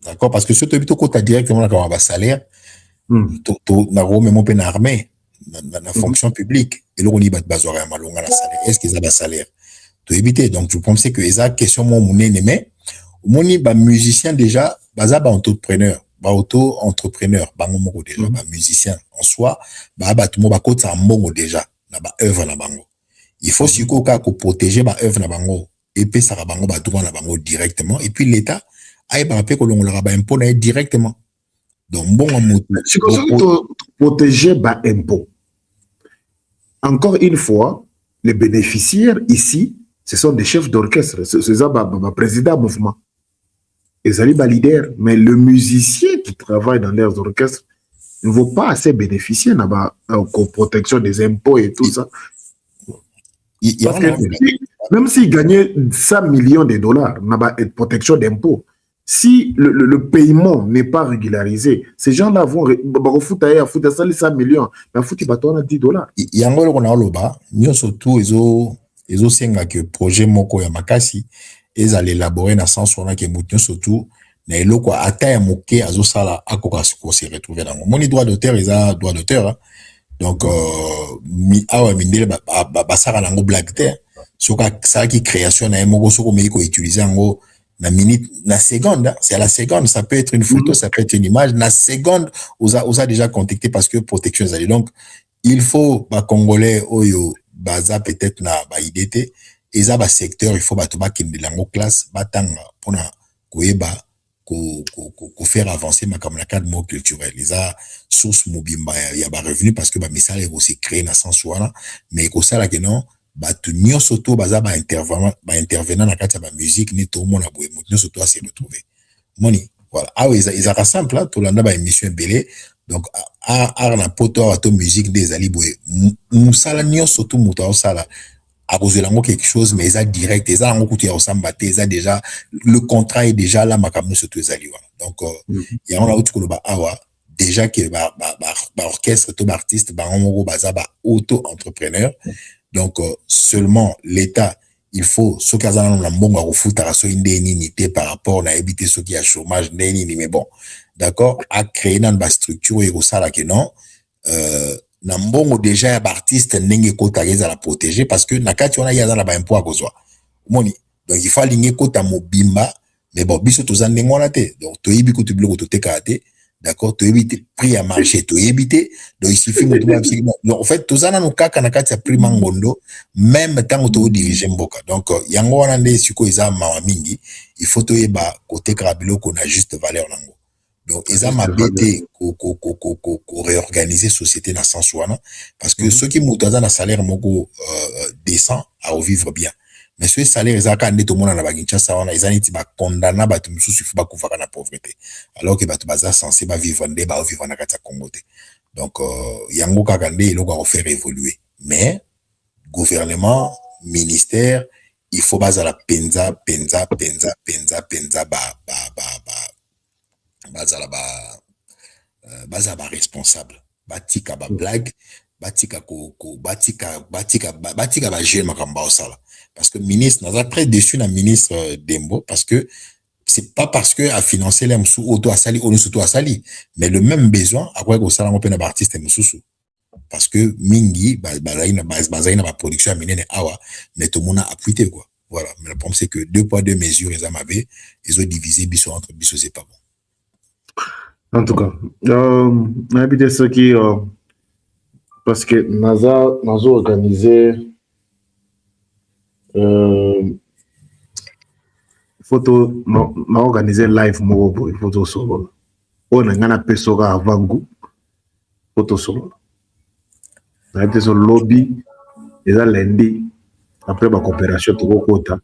d'accord, parce que ce que tu as directement dans salaire na rome mon pen armée na fonction publique et là on y bat bazora malonga na salaire, est-ce qu'ils ont un salaire to éviter. Donc je pense que esa question mon mais moni ba musicien déjà baza ba entrepreneur bango moko déjà ba musicien en soi ba tout mo ba kota mbongo déjà na ba œuvre na bango, il faut siko ka ko protéger ba œuvre na bango et puis ça bango ba droit na bango directement et puis l'état ay ba pe ko longola ba impôt na directement. Donc bon c'est comme ça que protéger ba impôt. Encore une fois, les bénéficiaires ici, ce sont des chefs d'orchestre, c'est ça ba président mouvement. Ils allaient ba leader, mais le musicien qui travaille dans leurs orchestres ne vaut pas assez bénéficier na ba protection des impôts et tout ça. Parce que même s'il gagnait 100 millions de dollars na ba protection d'impôts, si le paiement n'est pas régularisé, ces gens-là vont foutre 100 millions, mais foutre $10. Il y a un gros loba, nous surtout ils ont senga que projet moko ya makasi ils allaient élaborer dans sens où on a que mouton surtout na eloko ata ya moke azo sala akoka se retrouver dans mon droit d'auteur droit d'auteur donc mi awa mindele ba sala nango black terre soka ça qui création na moko soko me ko utiliser ngo na minute, na seconde, c'est à la seconde, ça peut être une photo, ça peut être une image, na seconde, on a déjà contacté parce que protection est allée. Donc, il faut, bah, Congolais, oyo, baza peut-être na, bah, IDT, et ça, bah, secteur, il faut, bah, tout, bah, qu'il y ait classe, bah, tanga, pour na, koyeba, faire avancer ma comme la cadre mot culturel les a source mobimba ya ba revenu parce que ba misala aussi créé na sens wana mais ko sala que non ba tout nyonso to baza ba intervenant na kati ya ba musique ni to mona boye nyonso to se retrouver moni voilà ah ils a simple là to landa ba émission belé donc art na poto to musique des ali boye musala nyonso to muto osala à cause de l'amour quelque chose mais ça direct et ça en coup tu as ensemble ça déjà le contrat est déjà là ma camion surtout les alliés donc il y a on a autre que ba awa déjà que ba orchestre tout artiste ba on baza ba auto entrepreneur donc seulement l'état il faut ce kazana na mbongo ko futa so indeni nité par rapport à éviter ceux qui a chômage ndeni mais bon d'accord à créer dans ba structure et ça là que non na mbongo déjà ya artiste ndenge kota geza la protéger parce que na kati on a yaza na ba impôt à kozwa moni donc il faut aligner kota mobimba mais bon biso to zandengo na te donc to yibi ko to biloko to tekate d'accord to éviter prix à marché to éviter donc il suffit donc en fait to zana no kaka na kati ya prix mangondo même tant to diriger mboka donc yango wana nde siko eza mawa mingi il faut to yeba côté krabilo qu'on a juste valeur nango. Donc, ils ont m'habité pour réorganiser la société dans le sens où, parce que ceux qui ont un salaire décent à vivre bien. Mais ceux qui ont un salaire, ils ont tout le monde dans la Kinshasa, ils ont condamné à tout le monde à la pauvreté. Alors que les gens sont censés vivre dans le Congo. Donc, il y a un peu de faire évoluer. Mais, gouvernement, ministère, il faut baser la penza, baza ba responsable batika ba blague batika ba jeune makamba osala parce que ministre n'a très déçu na ministre Dembo parce que c'est pas parce que a financé les msou auto asali ou surtout asali mais le même besoin à quoi ko sala mo pena ba artiste msusu parce que mingi bazaina ba production minene awa mais tout monde a appuyer quoi voilà mais le problème c'est que 2 poids 2 mesures ils ont divisé biso entre biso c'est pas bon. En tout cas, habité ce qui parce que Nazo organisé photo m'a organisé live moko photo solo. On a ngana pesora avant goût photo solo. Habité sur lobby et ça lundi après ma coopération tout kota.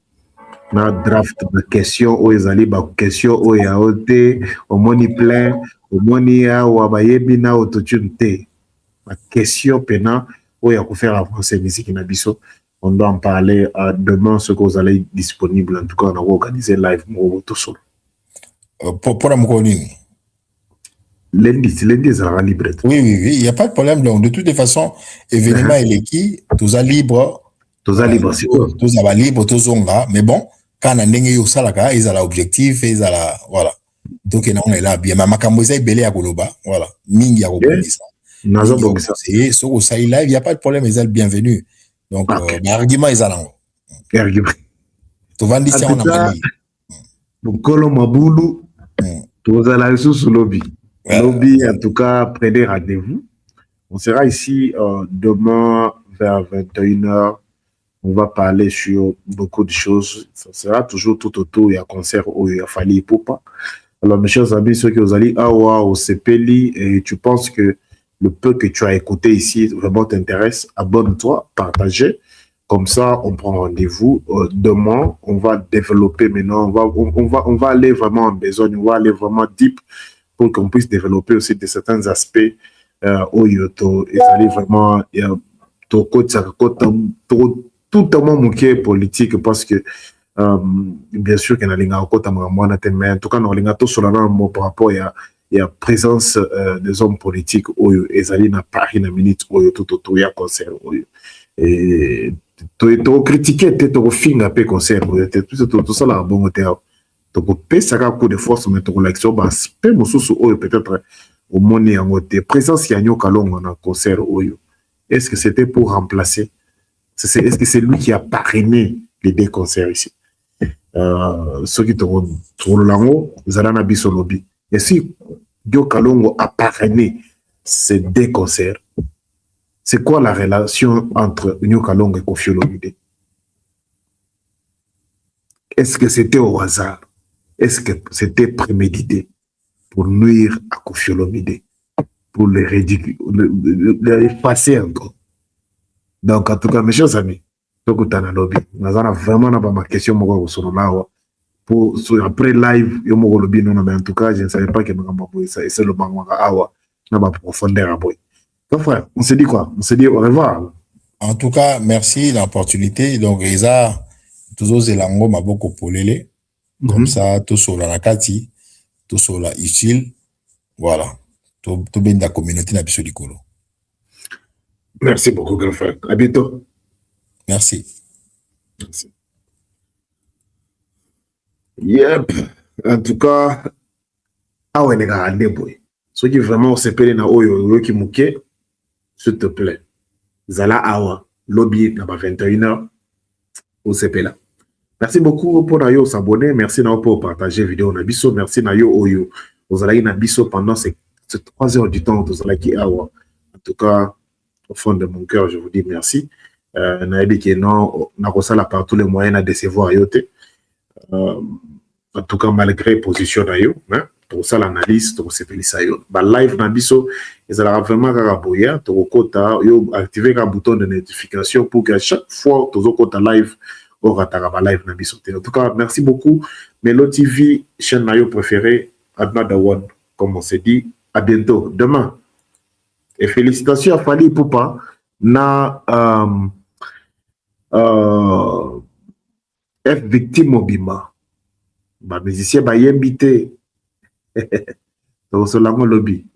Na draft de questions aux ezali ba question o ya ote au moni plein au moni ya wa bayebi na autotune ma question pena o ya ko faire avancer musique na biso on doit en parler demain ce que vous allez disponible en tout cas on va organiser live mo tout solo pour la mkonini lundi sera libre oui il y a pas de problème donc de toutes les façons événement eleki tous libre c'est quoi tous libre tous onga mais bon quand on ndenge yo salaka ils ont l'objectif ils ont la voilà donc on est là bien mais makambo eza belé ya koloba voilà mingi ya kobongisa nazo bongisa c'est so ko sai live il y a pas de problème ils sont bienvenus donc l'argument ils ont argument to vandisi on a mali bokolo mabulu to la sous lobby lobby en tout cas prenez rendez-vous on sera ici demain vers 21h. On va parler sur beaucoup de choses. Ça sera toujours tout autour. Il y a concert où il y a fallu Poupa. Alors, mes chers amis, ceux qui vous allez au CPLI et tu penses que le peu que tu as écouté ici vraiment t'intéresse, abonne-toi, partagez. Comme ça, on prend rendez-vous. Demain, on va développer maintenant. On va aller vraiment en besogne. On va aller vraiment deep pour qu'on puisse développer aussi de certains aspects au Yoto. Et aller vraiment totalement moqué politique parce que bien sûr qu'il y a des gens mais en tout cas nous avons tous par rapport à la présence des hommes politiques et ils na Paris na minute tout autour ya concert et to critiquer to finga pe concert tout ça là bon to pe ça un coup de force mais to l'action ba pe mususu peut-être au monde en côté présence ya Nyoka Longo na concert est-ce que c'était pour remplacer est-ce que c'est lui qui a parrainé les deux concerts ici? Ceux qui trouvent l'ango, Zalana Bisolobi. Et si Nyoka Longo a parrainé ces deux concerts, c'est quoi la relation entre Nyoka Longo et Koffi Olomide? Est-ce que c'était au hasard? est-ce que c'était prémédité pour nuire à Koffi Olomide, pour le effacer encore? Donc, en tout cas, mes chers amis, donc, on a vraiment ma question pour après live, mais en tout cas, je ne savais pas que c'est le Awa, na ba profondeur. Donc, frère, on s'est dit quoi? On s'est dit au revoir. En tout cas, merci l'opportunité. Donc, Reza, tous les langues m'a beaucoup polélé. Comme ça, tout sur la Nakati, tout sur la utile. Voilà. Tout bien de la communauté n'a pas de. Merci beaucoup, grand frère. À bientôt. Merci. Merci. Yep. En tout cas, ah ouais, les gars, boy. Ceux qui vraiment se payent na oyo qui mouké, s'il te plaît. Zala awa, lobby na ba 21h au CP là. Merci beaucoup pour Nayo s'abonner, merci Nayo pour partager la vidéo Nabiso, merci Nayo Oyo. Vous allez Nabiso pendant ces 3 heures du temps, vous allez awa. En tout cas, au fond de mon cœur, je vous dis merci. Naïdi qui non, n'a pas ça par tous les moyens à décevoir Ayote. En tout cas, malgré position Nayo, hein, pour ça l'analyse, pour ce Sayo. Bah live Nabiso, ils allaient vraiment raboyer, pour kota, yo activer un bouton de notification pour que chaque fois, tous kota live, on rattrape live Nabiso. En tout cas, merci beaucoup. Melo TV, chaîne Nayo préférée, Adna One, comme on s'est dit. À bientôt. Demain. Et félicitations à Fali Poupa na F victime Obima. Bah musicien bah yembité. Donc c'est là mon lobby.